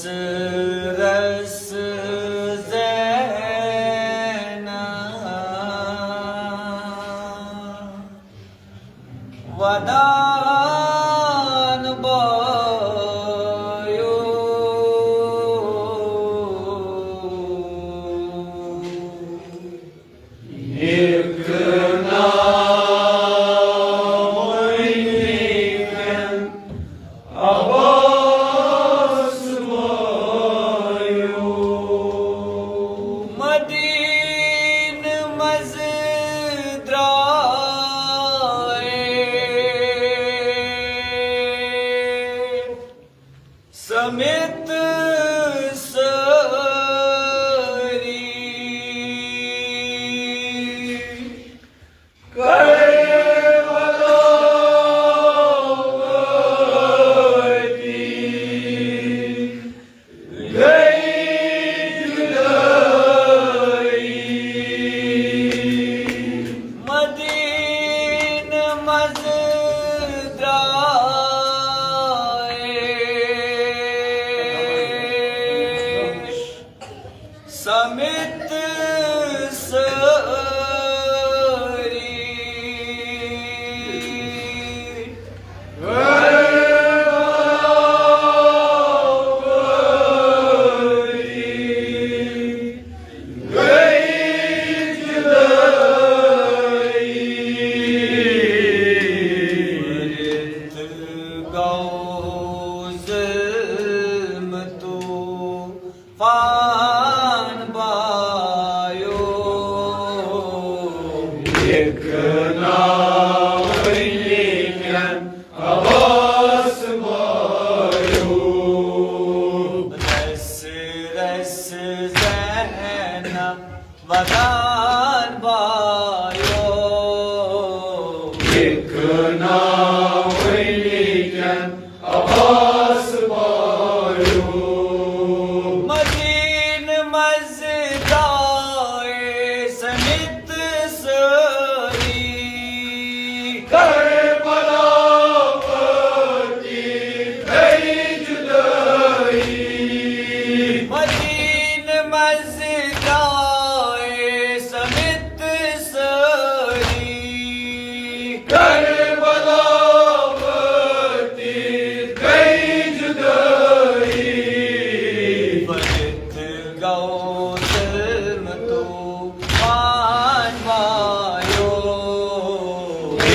रस ज़ैना वदान बायो एक समित सरी करवती गई जुदाई मदीन समित सरी गई जुदाई गौज़ तो एक नावलियन अब्बास बायो रस रस ज़ैना वदान बायो एक नावलियन अब्बास बायो मदीन मज़दाए समित करबलावती गई जुदाई मदीन मज़दाए समित सरी करबलावती गई जुदाई बरत गौज़ तो मान वायो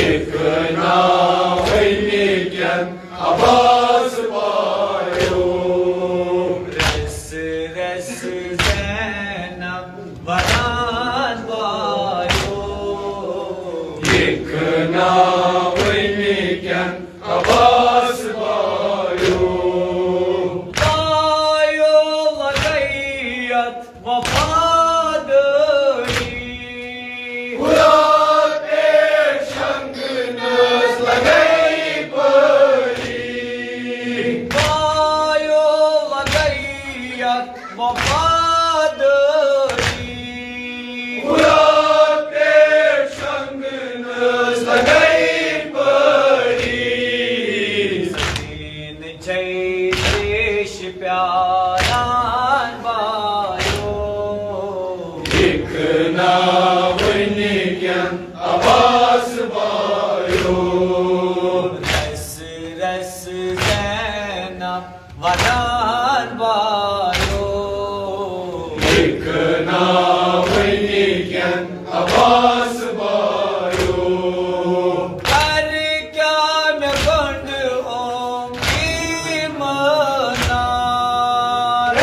एक नावलियन अब्बास बायो रस रस ज़ैना वदान बायो एक नावलियन अब्बास बायो बायो लगैयत वफादारी वफादारी उराते संग नस लगई पड़ी सकीन जय देश प्यारान बायो एक नावलियन अब्बास बायो रस रस ज़ैना वदान बायो एक नावलियन अब्बास बायो कर क्या मैं गुंड होंगी मनार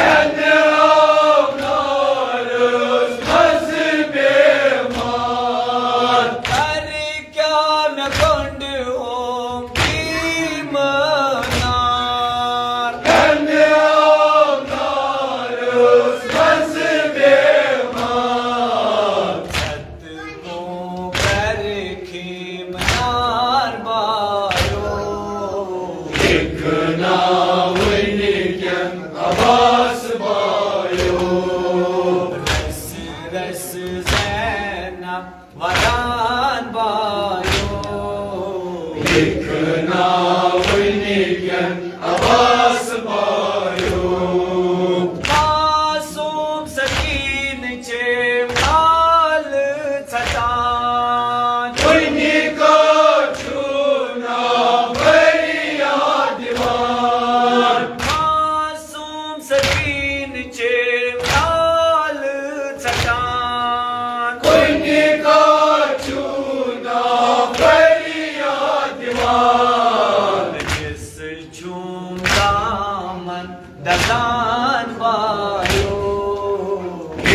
कर क्या मैं गुंड होंगी मनार सकीन चे नाल चटान कोई का चूना फरियाद दीवान जिस झूमदा मन दलान वायो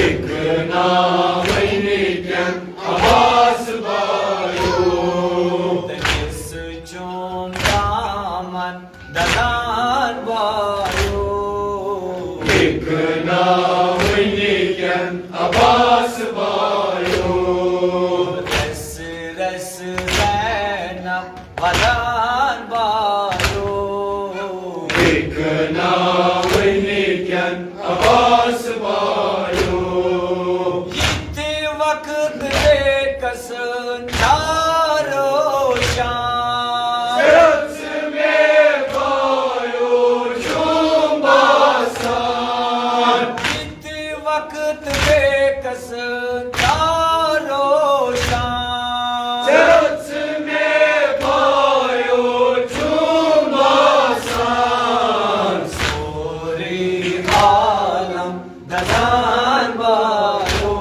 एक नाम निकन आवाज बायो जिस झूमदा मन दलान वायो एक नाम निकन आवाज बायो रस रस रहना वलान वायो एक नाम निकन आवाज बायो इते वक्त दे कसन नारो शान रस में बायो झुम्बासान इते वक्त दे कसन नारो शान रस में बायो झुम्बासान सोरे आलम दलान वायो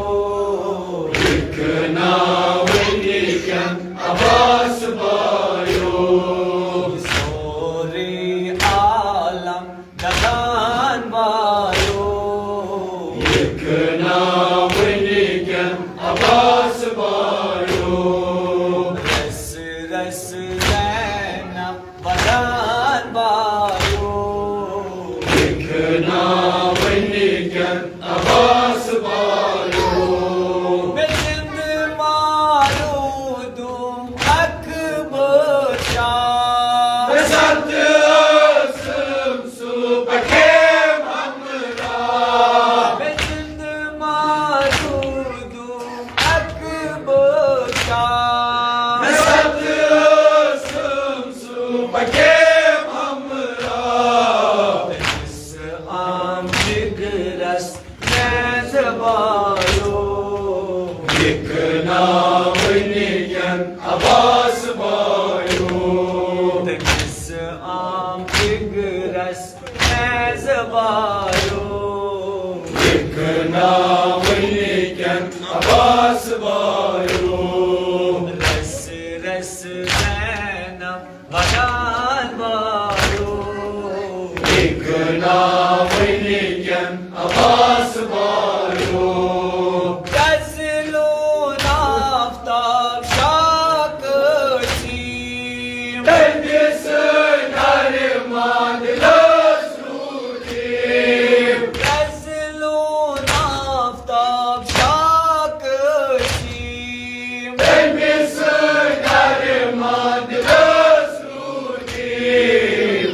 एक नाम निकन आवाज बायो सोरे आलम दलान वायो एक नाम निकन आवाज बायो रस रस रहना वलान वायो एक नाम निकन आवाज बायो मैं जिंद मारू दूं अकबर शाह सत सुबह हमरा मैं जिंद मारू दूं अकबर शाह सत सुबह हमरा इस आम जिगरस मैं जबायो एक नाम निकन आवाज बायो इस आम जिगरस मैं जबायो एक नाम निकन आवाज बायो रस रस रहना वलान वायो एक नाम निकन आवाज बायो गजलो नाफ्ताब शाकशीम तंदिस नरमान लसरूदीम गजलो नाफ्ताब शाकशीम तंदिस नरमान लसरूदीम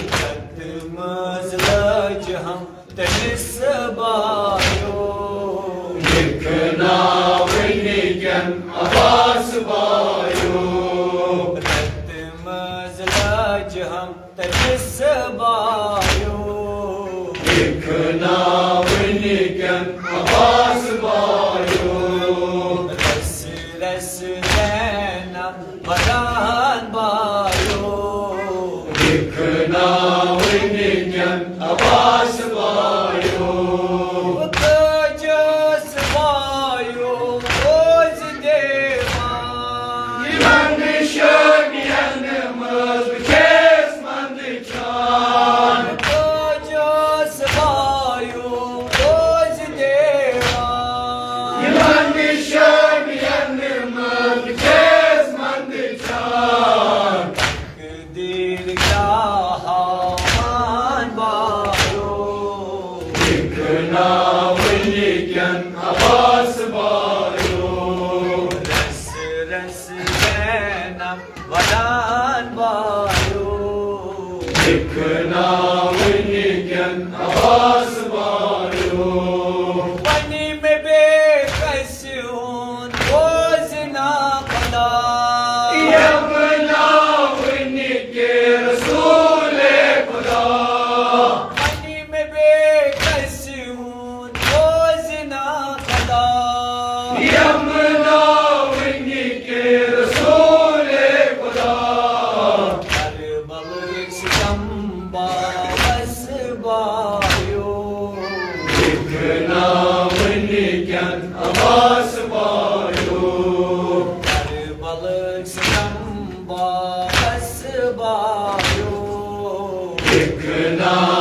मजलज हम तनिस बायो एक नाम निकन आवाज बायो मजलज हम तनिस बायो एक नाम निकन आवाज बायो रस रस रहना वलान बायो एक नाम निकन आवाज बायो जस बायो रोज देवा Iman şömiyen mız kes mandı çan जस बायो रोज देवा İman şömiyen mız kes mandı çan तकदीर का हामान बायो एक नाम निकन आवाज बायो रस रस रहना वलान बायो एक नाम निकन आवाज बायो पानी में बेकस हूँ रोज ना पता यमुना के रसूल खुदा पानी में बेकस हूँ रोज ना पता यमुना के रसूल खुदा करबल सितम बास बायो देखना